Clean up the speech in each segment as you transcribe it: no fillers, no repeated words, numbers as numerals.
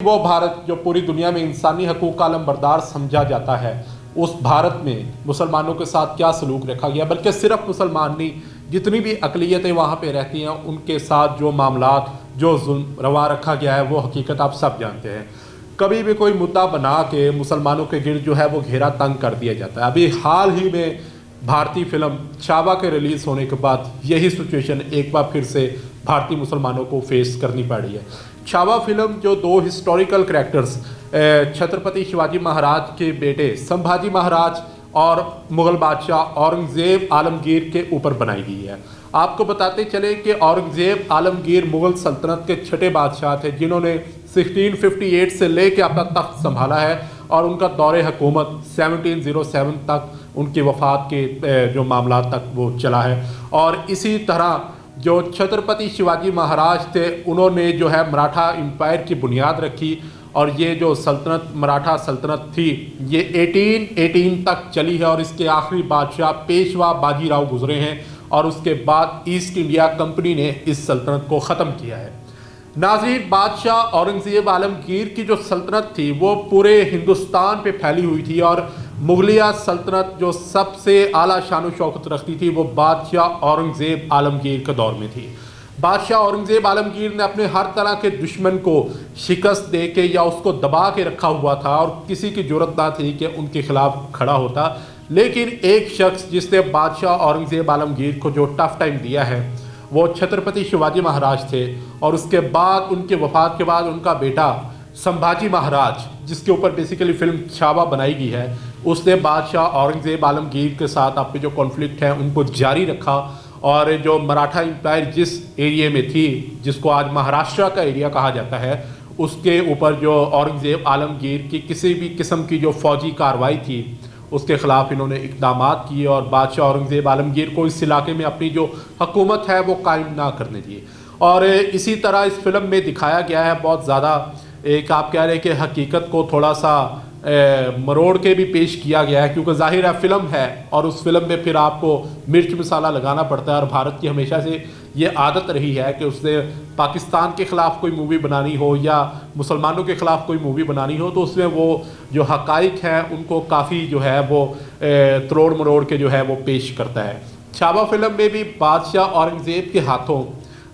वो भारत जो पूरी दुनिया में इंसानी हकूक़ का अलमबरदार समझा जाता है, उस भारत में मुसलमानों के साथ क्या सलूक रखा गया, बल्कि सिर्फ मुसलमान नहीं, जितनी भी अक़लियतें वहाँ पे रहती हैं उनके साथ जो मामलात जो जुल्म रवा रखा गया है वो हकीकत आप सब जानते हैं। कभी भी कोई मुद्दा बना के मुसलमानों के गिर्द जो है वो घेरा तंग कर दिया जाता है। अभी हाल ही में भारतीय फिल्म छावा के रिलीज़ होने के बाद यही सिचुएशन एक बार फिर से भारतीय मुसलमानों को फेस करनी पड़ी है। छावा फिल्म जो दो हिस्टोरिकल करैक्टर्स छत्रपति शिवाजी महाराज के बेटे संभाजी महाराज और मुग़ल बादशाह औरंगज़ेब आलमगीर के ऊपर बनाई गई है। आपको बताते चले कि औरंगज़ेब आलमगीर मुग़ल सल्तनत के छठे बादशाह थे, जिन्होंने 1658 से लेकर अब तक तख्त संभाला है और उनका दौरे हुकूमत 1707 तक उनकी वफ़ात के जो मामला तक वो चला है। और इसी तरह जो छत्रपति शिवाजी महाराज थे उन्होंने जो है मराठा एम्पायर की बुनियाद रखी और ये जो सल्तनत मराठा सल्तनत थी ये 1818 तक चली है और इसके आखिरी बादशाह पेशवा बाजीराव गुजरे हैं और उसके बाद ईस्ट इंडिया कंपनी ने इस सल्तनत को ख़त्म किया है। नाज़रीन, बादशाह औरंगज़ेब आलमगीर की जो सल्तनत थी वो पूरे हिंदुस्तान पे फैली हुई थी और मुगलिया सल्तनत जो सबसे आला शान शौकत रखती थी वो बादशाह औरंगज़ेब आलमगीर के दौर में थी। बादशाह औरंगज़ेब आलमगीर ने अपने हर तरह के दुश्मन को शिकस्त दे के या उसको दबा के रखा हुआ था और किसी की ज़रूरत ना थी कि उनके ख़िलाफ़ खड़ा होता। लेकिन एक शख्स जिसने बादशाह औरंगज़ेब आलमगीर को जो टफ़ टाइम दिया है वो छत्रपति शिवाजी महाराज थे और उसके बाद उनके वफ़ात के बाद उनका बेटा संभाजी महाराज, जिसके ऊपर बेसिकली फ़िल्म छावा बनाई गई है, उसने बादशाह औरंगज़ेब आलमगीर के साथ अपने जो कॉन्फ्लिक्ट हैं उनको जारी रखा और जो मराठा एम्पायर जिस एरिया में थी, जिसको आज महाराष्ट्र का एरिया कहा जाता है, उसके ऊपर जो औरंगज़ेब आलमगीर की किसी भी किस्म की जो फ़ौजी कार्रवाई थी उसके ख़िलाफ़ इन्होंने इक़दाम किए और बादशाह औरंगज़ेब आलमगीर को इस इलाके में अपनी जो हुकूमत है वो कायम ना करने दिए। और इसी तरह इस फिल्म में दिखाया गया है बहुत ज़्यादा एक आप कह रहे हैं कि हकीकत को थोड़ा सा मरोड़ के भी पेश किया गया है, क्योंकि ज़ाहिर है फ़िल्म है और उस फिल्म में फिर आपको मिर्च मसाला लगाना पड़ता है। और भारत की हमेशा से ये आदत रही है कि उसने पाकिस्तान के ख़िलाफ़ कोई मूवी बनानी हो या मुसलमानों के ख़िलाफ़ कोई मूवी बनानी हो तो उसमें वो जो हक़ाइक़ हैं उनको काफ़ी जो है वो तरोड़ मरोड़ के जो है वो पेश करता है। छावा फिल्म में भी बादशाह औरंगज़ेब के हाथों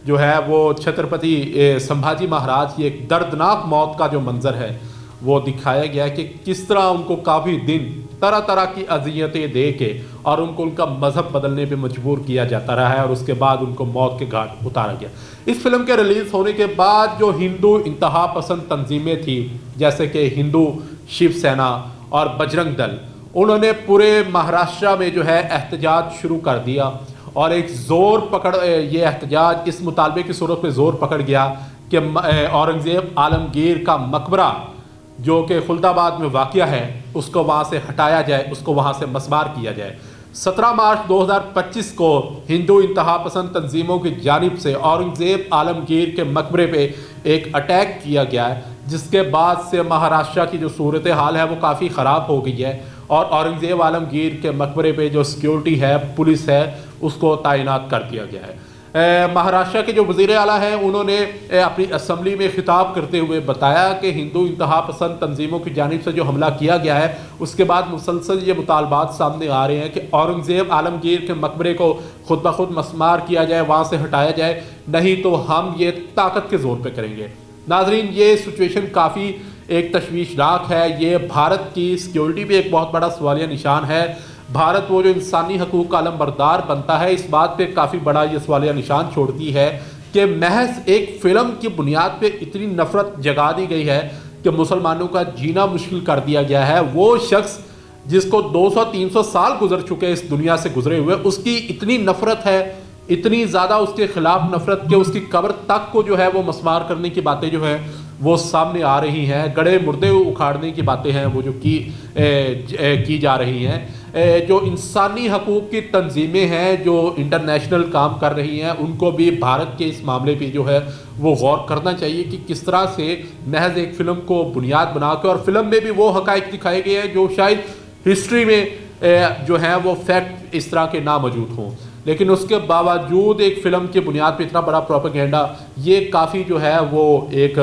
जो है वो छत्रपति संभाजी महाराज की एक दर्दनाक मौत का जो मंज़र है वो दिखाया गया है कि किस तरह उनको काफ़ी दिन तरह तरह की अज़ियतें दे के और उनको उनका मज़हब बदलने पे मजबूर किया जाता रहा है और उसके बाद उनको मौत के घाट उतारा गया। इस फिल्म के रिलीज़ होने के बाद जो हिंदू इंतहा पसंद तंजीमें थी जैसे कि हिंदू शिव सेना और बजरंग दल, उन्होंने पूरे महाराष्ट्र में जो है एहतजाज शुरू कर दिया और एक ज़ोर पकड़ ये एहतजाज इस मुतालबे की सूरत में ज़ोर पकड़ गया कि औरंगज़ेब आलमगीर का मकबरा जो कि खुल्दाबाद में वाक़या है उसको वहाँ से हटाया जाए, उसको वहाँ से मस्मार किया जाए। 17 मार्च 2025 को हिंदू इंतहा पसंद तंजीमों की जानिब से औरंगज़ेब आलमगीर के मकबरे पे एक अटैक किया गया है, जिसके बाद से महाराष्ट्र की जो सूरत हाल है वो काफ़ी ख़राब हो गई है और औरंगज़ेब आलमगीर के मकबरे पे जो सिक्योरिटी है, पुलिस है, उसको तैनात कर दिया गया है। महाराष्ट्र के जो वज़ीर आला हैं उन्होंने अपनी असम्बली में खिताब करते हुए बताया कि हिंदू इंतहा पसंद तंजीमों की जानिब से जो हमला किया गया है उसके बाद मुसलसल ये मुतालबात सामने आ रहे हैं कि औरंगज़ेब आलमगीर के मकबरे को खुद ब खुद मस्मार किया जाए, वहाँ से हटाया जाए, नहीं तो हम ये ताकत के ज़ोर पे करेंगे। नाजरीन, ये सिचुएशन काफ़ी एक तशवीशनाक है। ये भारत की सिक्योरिटी पे एक बहुत बड़ा सवालिया निशान है। भारत वो जो इंसानी हकूक़ का अलमबरदार बनता है, इस बात पे काफ़ी बड़ा ये सवालिया निशान छोड़ती है कि महज एक फ़िल्म की बुनियाद पे इतनी नफ़रत जगा दी गई है कि मुसलमानों का जीना मुश्किल कर दिया गया है। वो शख्स जिसको 200-300 साल गुजर चुके इस दुनिया से गुजरे हुए, उसकी इतनी नफ़रत है, इतनी ज़्यादा उसके ख़िलाफ़ नफ़रत कि उसकी कब्र तक को जो है वो मस्मार करने की बातें जो हैं वो सामने आ रही हैं, गड़े मुर्दे उखाड़ने की बातें हैं वो जो की जा रही हैं। जो इंसानी हकूक़ की तंजीमें हैं जो इंटरनेशनल काम कर रही हैं उनको भी भारत के इस मामले पे जो है वो गौर करना चाहिए कि किस तरह से महज एक फ़िल्म को बुनियाद बना के और फिल्म में भी वो हक़ाइक़ दिखाए गए हैं जो शायद हिस्ट्री में जो हैं वो फैक्ट इस तरह के ना मौजूद हों। لیکن اس کے باوجود ایک فلم کی بنیاد پہ اتنا بڑا پروپیگنڈا، یہ کافی جو ہے وہ ایک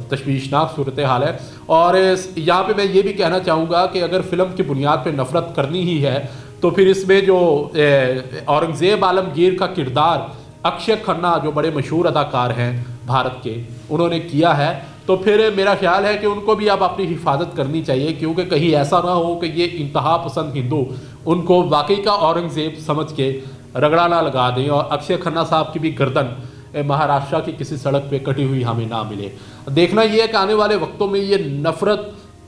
تشویشناک صورتحال ہے۔ اور یہاں پہ میں یہ بھی کہنا چاہوں گا کہ اگر فلم کی بنیاد پہ نفرت کرنی ہی ہے تو پھر اس میں جو اورنگزیب عالمگیر کا کردار اکشے کھنہ جو بڑے مشہور اداکار ہیں بھارت کے، انہوں نے کیا ہے، تو پھر میرا خیال ہے کہ ان کو بھی اب اپنی حفاظت کرنی چاہیے، کیونکہ کہیں ایسا نہ ہو کہ یہ انتہا پسند ہندو ان کو واقعی کا اورنگزیب سمجھ کے رگڑا نہ لگا دیں اور اکشے کھنہ صاحب کی بھی گردن مہاراشٹرا کی کسی سڑک پہ کٹی ہوئی ہمیں نہ ملے۔ دیکھنا یہ ہے کہ آنے والے وقتوں میں یہ نفرت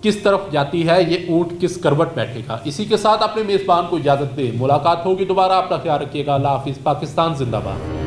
کس طرف جاتی ہے، یہ اونٹ کس کروٹ بیٹھے گا۔ اسی کے ساتھ اپنے میزبان کو اجازت دیں، ملاقات ہوگی دوبارہ، اپنا خیال رکھیے گا، اللہ حافظ، پاکستان زندہ باد۔